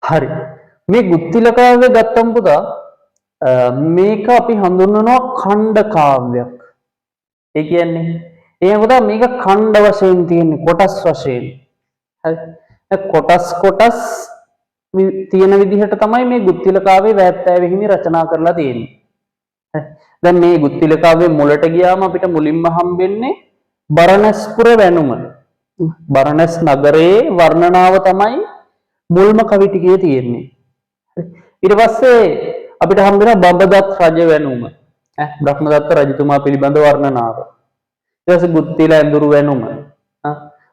හරි. මේ ගුත්තිල කාව්‍ය ගත්තම පුතා මේක අපි හඳුන්වනවා ඛණ්ඩ කාව්‍යයක්. ඒ කියන්නේ එහෙනම් පුතා මේක ඛණ්ඩ වශයෙන් තියෙන්නේ කොටස් වශයෙන්. හරි. කොටස් කොටස් තියෙන විදිහට තමයි මේ ගුත්තිල කාව්‍ය වැත්තෑවේ හිමි රචනා කරලා තියෙන්නේ. දැන් මේ ගුත්තිල කාව්‍යයේ මුලට ගියාම අපිට මුලින්ම හම්බෙන්නේ බරණැස්පුර වැනුම. බරණැස් නගරයේ වර්ණනාව තමයි මුල්ම කවි ටිකේ තියෙන්නේ. ඊට පස්සේ අපිට හම්බ වෙනවා බඹදත් රජ වැනුම. බ්‍රහ්මදත්ත රජතුමා පිළිබඳ වර්ණනාව. ඊට පස්සේ ගුත්තිල ඇඳුරු වැනුම.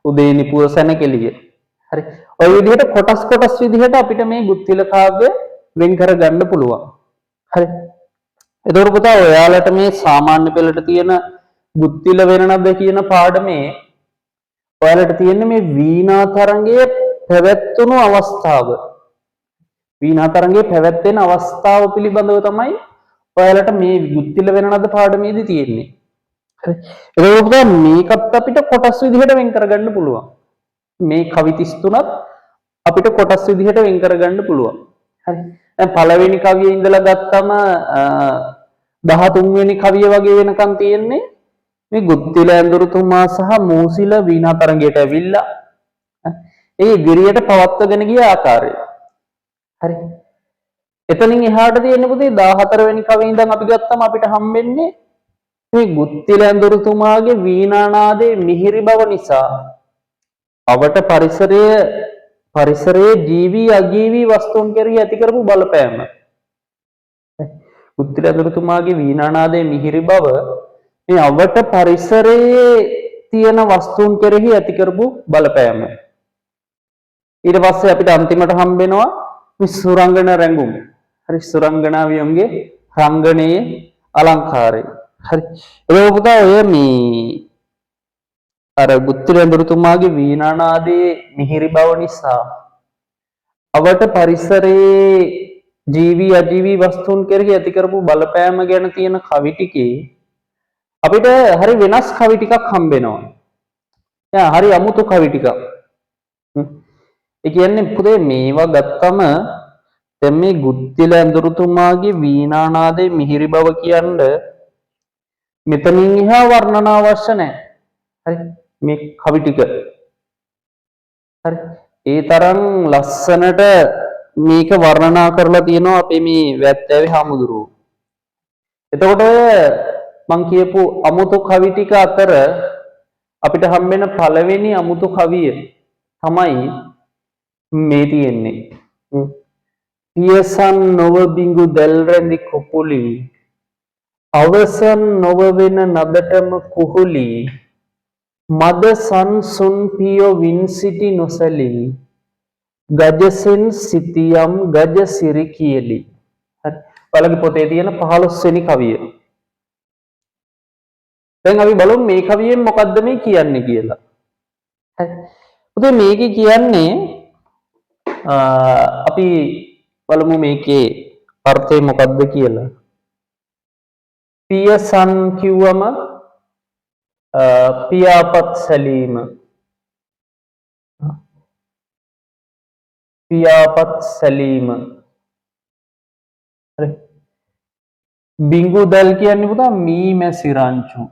උදේ නිපුව සැනකෙළිය. හරි. ඔය විදිහට කොටස් කොටස් විදිහට අපිට මේ ගුත්තිල කාව්‍ය වෙන් කර ගන්න පුළුවන්. හරි. එතකොට පුතා ඔයාලට මේ සාමාන්‍ය පෙළට තියෙන ගුත්තිල වෙනනද කියන පාඩමේ ඔයාලට තියෙන මේ වීණා තරංගයේ පැවැත්වුණු අවස්ථාව. වීණා තරංගයේ පැවැත්වෙන අවස්ථාව පිළිබඳව තමයි ඔයාලට මේ ගුත්තිල වෙනනද පාඩමේදී තියෙන්නේ. හරි. එතකොට මේකත් අපිට කොටස් විදිහට වෙන් කරගන්න පුළුවන්. මේ කවි 33ත් අපිට කොටස් විදිහට වෙන් කරගන්න පුළුවන්. හරි. දැන් පළවෙනි කවියේ ඉඳලා ගත්තම 13 වෙනි කවිය වගේ වෙනකන් තියෙන්නේ මේ ගුත්තිල ඇඳුරුතුමා සහ මූසිල වීණා තරංගයට ඇවිල්ලා ඒ ගිරියට පවත්වගෙන ගිය ආකාරය. හරි. එතනින් එහාට තියෙන්නේ පුතේ 14 වෙනි කවියේ ඉඳන් අපි ගත්තම අපිට හම්බෙන්නේ මේ ගුත්තිල ඇඳුරුතුමාගේ වීණා නාදයේ මිහිරි බව නිසා අවට පරිසරයේ ජීවි අජීවි වස්තුන් කෙරෙහි ඇති කරපු බලපෑම. ගුත්තිල ඇඳුරුතුමාගේ වීණා නාදයේ මිහිරි බව මේ අවට පරිසරයේ තියෙන වස්තුන් කෙරෙහි ඇති කරපු බලපෑම. ඊට පස්සේ අපිට අන්තිමට හම්බ වෙනවා මේ සුරංගන රැඟුම්. හරි. සුරංගනාවියන්ගේ රංගනයේ අලංකාරය. හරි. ඒක පුතා ඔය මේ අර ගුත්තිල ඇඳුරුතුමාගේ වීණා නාදයේ මිහිරි බව නිසා අවට පරිසරයේ ජීවි අජීවි වස්තුන් කෙරෙහි ඇති කරපු බලපෑම ගැන තියෙන කවි ටිකේ අපිට හරි වෙනස් කවි ටිකක් හම්බ වෙනවා. දැන් හරි අමුතු කවි ටිකක්. ඒ කියන්නේ පුතේ මේවා ගත්තම දැන් මේ ගුත්තිල ඇඳුරුතුමාගේ වීණා නාදයේ මිහිරි බව කියන්නේ මෙතනින් එහා වර්ණනා අවශ්‍ය නැහැ. හරි. මේ කවි ටික. හරි. ඒ තරම් ලස්සනට මේක වර්ණනා කරලා තියෙනවා අපේ මේ වැත්තෑවේ හාමුදුරුවෝ. එතකොට මං කියපු අමුතු කවි ටික අතර අපිට හම්බෙන පළවෙනි අමුතු කවිය තමයි මේ තියෙන්නේ. පියසන් නොව බිඟු දැල් රැඳි කොපුලි අවසන් නොව වෙන නදටම කුහුලි මද සංසුන් පියෝ වින් සිටි නොසැලී ගජසෙන් සිටියම් ගජ සිරි කියලි. හරි. ඔයාලගේ පොතේ තියෙන 15 වෙනි කවිය. දැන් අපි බලමු මේ කවියෙන් මොකද්ද මේ කියන්නේ කියලා. හරි. පුතේ මේකේ කියන්නේ අපි බලමු මේකේ අර්ථය මොකද්ද කියලා. පියසන් කිව්වම පියාපත් සැලීම. පියාපත් සැලීම. හරි. බිඟු දැල් කියන්නේ පුතා මී මැසි රංචු.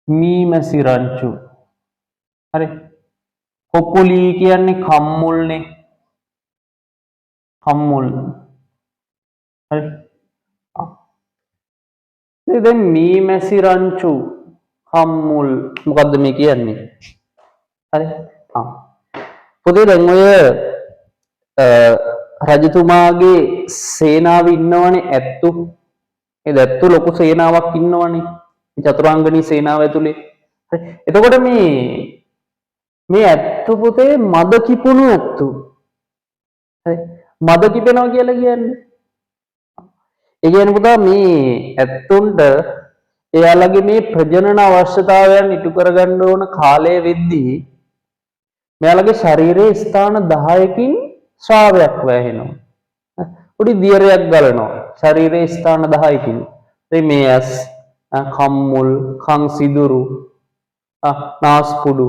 මී මැසි රංචු. හරි. කොපුලි කියන්නේ කම්මුල්නේ. කම්මුල්. හරි. දැන් මී මැසි රංචු කම්මුල් මොකද්ද මේ කියන්නේ? හරි. පොතේ දැන් ඔය රජතුමාගේ සේනාව ඉන්නවනේ ඇත්තු. ඒ ඇත්තු ලොකු සේනාවක් ඉන්නවනේ. චතුරාංගනී සේනාව ඇතුලේ. හරි. එතකොට මේ ඇත්තු පුතේ මද කිපුණු ඇත්තු. හරි. මද කිපෙනවා කියලා කියන්නේ. ඒ කියන්නේ පුතා මේ ඇත්තුන්ට එයාලගේ මේ ප්‍රජනන අවශ්‍යතාවයන් ඉටු කරගන්න ඕන කාලය වෙද්දී මෙයාලගේ ශරීරයේ ස්ථාන 10කින් ශ්‍රාවයක් වැහෙනවා. පොඩි දියරයක් ගලනවා. ශරීරයේ ස්ථාන 10කින්. මේ ඇස්, කම්මුල්, කන් සිදුරු, නාස්පුඩු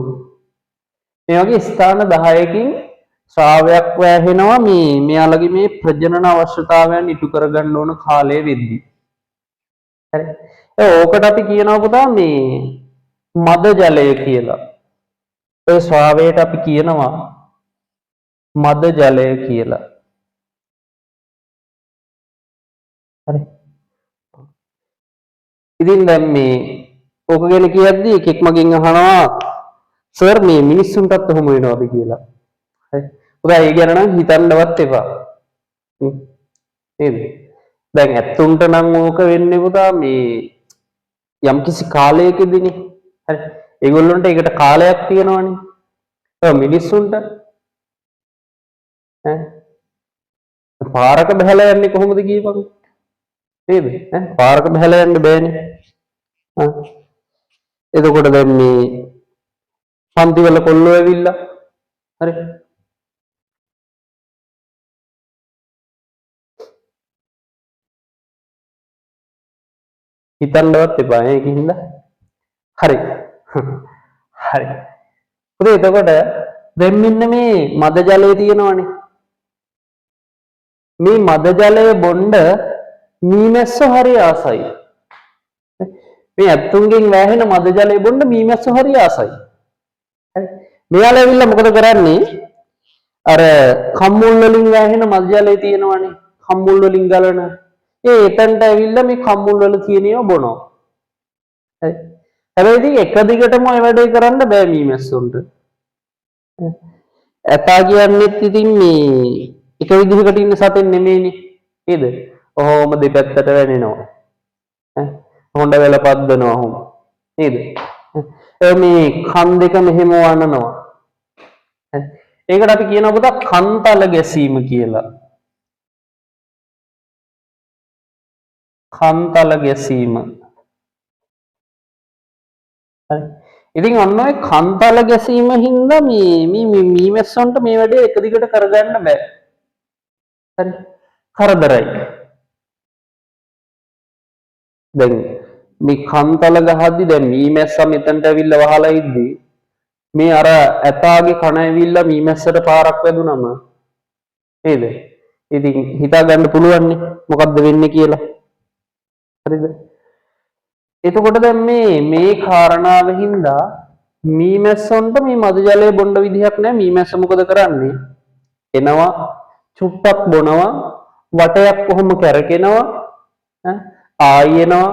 මේ වගේ ස්ථාන 10කින් ශ්‍රාවයක් වැහෙනවා මේ මෙයාලගේ මේ ප්‍රජනන අවශ්‍යතාවයන් ඉටු කරගන්න ඕන කාලය වෙද්දී. හරි. ඕකට අපි කියනවා පුතා මේ මද ජලය කියලා. ඒ ශ්‍රාවයට අපි කියනවා මද ජලය කියලා. හරි. ඉතින් දැන් මේ ඕක ගැන කියද්දි එකෙක් මගෙන් අහනවා සර් මේ මිනිස්සුන්ටත් ඔහොම වෙනවද කියලා. හරි. පුතා ඒ ගැන නම් හිතන්නවත් එපා. නේද? දැන් ඇත්තුන්ට නම් ඕක වෙන්නේ පුතා මේ යම්කිසි කාලයකදීනේ. හරි. ඒගොල්ලන්ට ඒකට කාලයක් තියෙනවනේ. ඔව් මිනිස්සුන්ට ඈ පාරක බහැලා යන්නේ කොහොමද කියපන්. නේද? පාරක බහැලා යන්න බෑනේ. එතකොට දැන් මේ පන්ති වල කොල්ලෝ ඇවිල්ලා හරි හිතන්නවත් එපා ඒකින්ද හරි හරි පුතේ එතකොට දැන් මෙන්න මේ මද ජලය තියෙනවනේ මේ මද ජලය බොන්න මීමැස්සෝ හරි ආසයි මේ ඇත්තුන්ගෙන් වැහෙන මද ජලය බොන්න මීමැස්සෝ හරි ආසයි හරි මෙයාලා ඇවිල්ලා මොකද කරන්නේ අර කම්මුල් වලින් වැහෙන මද ජලය තියෙනවනේ කම්මුල් වලින් ගලන එතනට ඇවිල්ලා මේ කම්මුල් වල තියෙන ඒවා බොනවා හරි හැබැයි ඉතින් එක දිගටම ඔය වැඩේ කරන්න බෑ මීමැස්සොන්ට ඇතා කියන්නේත් ඉතින් මේ එක විදිහකට ඉන්න සතෙන් නෙමෙයිනේ නේද ඔහොම දෙපැත්තට වැනෙනවා හොඬ වෙල පද්දනවා ඔහොම නේද මේ කන් දෙක මෙහෙම වනනවා ඒකට අපි කියනවා පුතා කන්තල ගැසීම කියලා කන්තල ගැසීම හරි ඉතින් ඔන්න ඔය කන්තල ගැසීම හින්දා මේ මීමැස්සොන්ට මේ වැඩේ එක දිගට කරගන්න බෑ හරි කරදරයි දැන් මේ කන්තල ගහද්දි දැන් මීමැස්සා මෙතනට ඇවිල්ලා වහලා ඉද්දි මේ අර ඇතාගේ කන ඇවිල්ලා මීමැස්සට පාරක් වැදුනම නේද ඉතින් හිතා ගන්න පුළුවන් නේ මොකද්ද වෙන්නේ කියලා හරිද එතකොට දැන් මේ කාරණාව හින්දා මීමැස්සොන්ට මේ මද ජලය බොන්න විදිහක් නැහැ මීමැස්ස මොකද කරන්නේ එනවා චුට්ටක් බොනවා වටයක් කොහොම කැරකෙනවා ආයි එනවා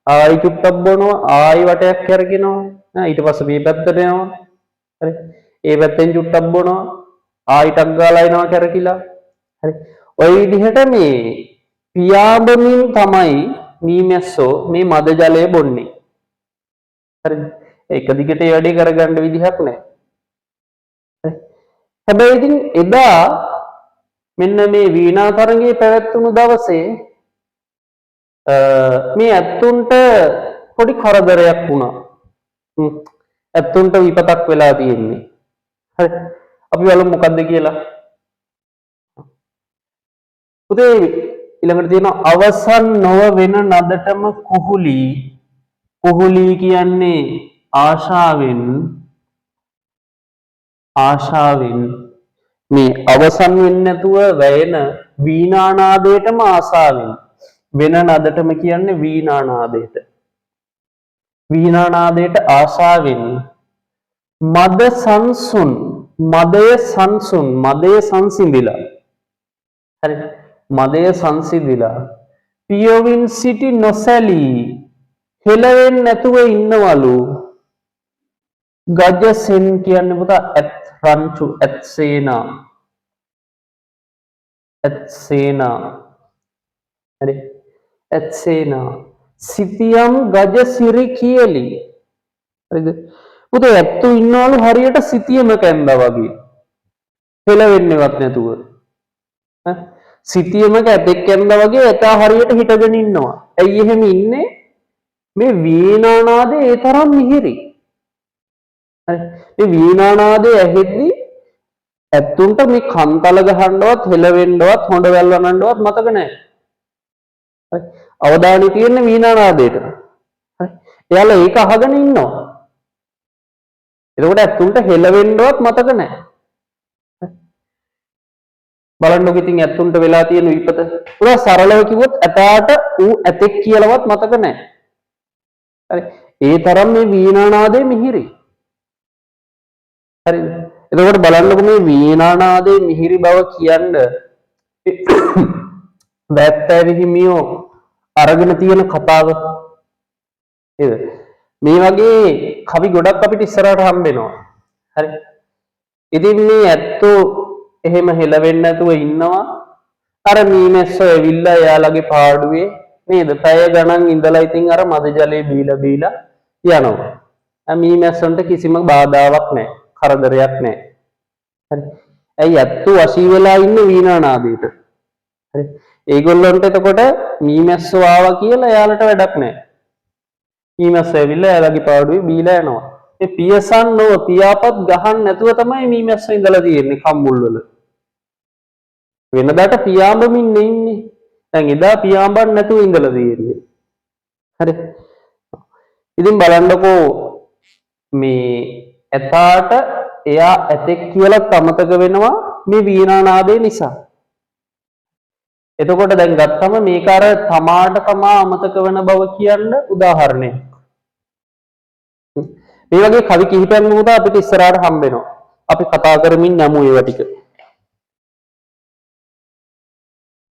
ආයි චුට්ටක් බොනවා ආයි වටයක් කැරකෙනවා ඊට පස්සේ මේ පැත්තට යනවා හරි ඒ පැත්තෙන් චුට්ටක් බොනවා ආයි ටක් ගාලා එනවා කැරකිලා හරි ඔය විදිහට මේ පියාඹමින් තමයි මීමැස්සෝ මේ මද ජලය බොන්නේ හරිද ඒක දිගට ඒ වැඩේ කරගන්න විදිහක් නැහැ හැබැයි ඉතින් එදා මෙන්න මේ වීණා තරඟේ පැවැත්වුණු දවසේ මේ ඇත්තුන්ට පොඩි කරදරයක් වුණා ඇත්තුන්ට විපතක් වෙලා තියෙන්නේ හරි අපි බලමු මොකද්ද කියලා පුතේ ඊළඟට තියෙනවා අවසන් නොව වෙන නදටම කුහුලි කියන්නේ ආශාවෙන් මේ අවසන් වෙන්නේ නැතුව වැයෙන වීණානාදයටම ආසාවෙන් වෙන නදටම කියන්නේ වීණානාදයට ආශාවෙන් මදය සංසිඳිලා හරි මදය සංසිඳිලා පියවින් සිටි නොසැලී හෙලවෙන්නේ නැතුව ඉන්නවලු ගජසෙන් කියන්නේ පුතා ඇත් රංචු ඇත් සේනා හරි ඇත් සේනා සිතියම් ගජ සිරි කියලි හරිද පුතේ ඇත්තු ඉන්නවලු හරියට සිතියම කැන්දා වගේ හෙලවෙන්නේවත් නැතුව සිතියම ඇතෙක් කැන්දා වගේ ඇතා හරියට හිටගෙන ඉන්නවා ඇයි එහෙම ඉන්නේ මේ වීණානාදේ ඒ තරම් මිහිරි හරි මේ වීණානාදේ ඇහෙද්දි ඇත්තුන්ට මේ කන්තල ගහන්නවත් හෙලවෙන්නවත් හොඬ වැල් වනන්නවත් මතක නැහැ හරි අවධානය තියෙන්නේ වීණානාදයට හරි එයාලා ඒක අහගෙන ඉන්නවා එතකොට ඇත්තුන්ට හෙලවෙන්නවත් මතක නැහැ බලන්නකො ඉතින් ඇත්තුන්ට වෙලා තියෙන විපත. උදා සරලව කිව්වොත් ඇතාට ඌ ඇතෙක් කියලාවත් මතක නැහැ. හරි. ඒ තරම් මේ වීණානාදේ මිහිරි. හරිද? එතකොට බලන්නකො මේ වීණානාදේ මිහිරි බව කියන්න වැත්තෑවි හිමියෝ අරගෙන තියෙන කතාව නේද? මේ වගේ කවි ගොඩක් අපිට ඉස්සරහට හම්බ වෙනවා. හරි. ඉතින් මේ ඇත්තෝ එහෙම හෙලවෙන්නේ නැතුව ඉන්නවා. අර මීමැස්සෝ ඇවිල්ලා එයාලගේ පාඩුවේ නේද? පැය ගණන් ඉඳලා ඉතින් අර මද ජලේ බීලා යනවා. මීමැස්සොන්ට කිසිම බාධාවක් නැහැ. කරදරයක් නැහැ. හරි. ඇයි ඇත්තෝ වශී වෙලා ඉන්න වීණානාදයට. හරි. ඒගොල්ලන්ට එතකොට මීමැස්සෝ ආවා කියලා එයාලට වැඩක් නැහැ. මීමැස්සෝ ඇවිල්ලා එයාලගේ පාඩුවේ බීලා යනවා. ඒ පියසන් නොව පියාපත් ගහන්න නැතුව තමයි මීමැස්සෝ ඉඳලා තියෙන්නේ කම්මුල් වල. වෙනදාට පියාඹමින් ඉන්නේ. දැන් එදා පියාඹන්න නැතුව ඉඳලා තියෙන්නේ. හරි. ඉතින් බලන්නකෝ මේ ඇතාට එයා ඇතෙක් කියලා අමතක වෙනවා මේ වීණානාදේ නිසා. එතකොට දැන් ගත්තම මේක අර තමාට තමා අමතක වෙන බව කියන්න උදාහරණයක්. මේ වගේ කවි කිහිපයක් මොකද අපිට ඉස්සරහට හම්බ වෙනවා. අපි කතා කරමින් යමු ඒවා ටික.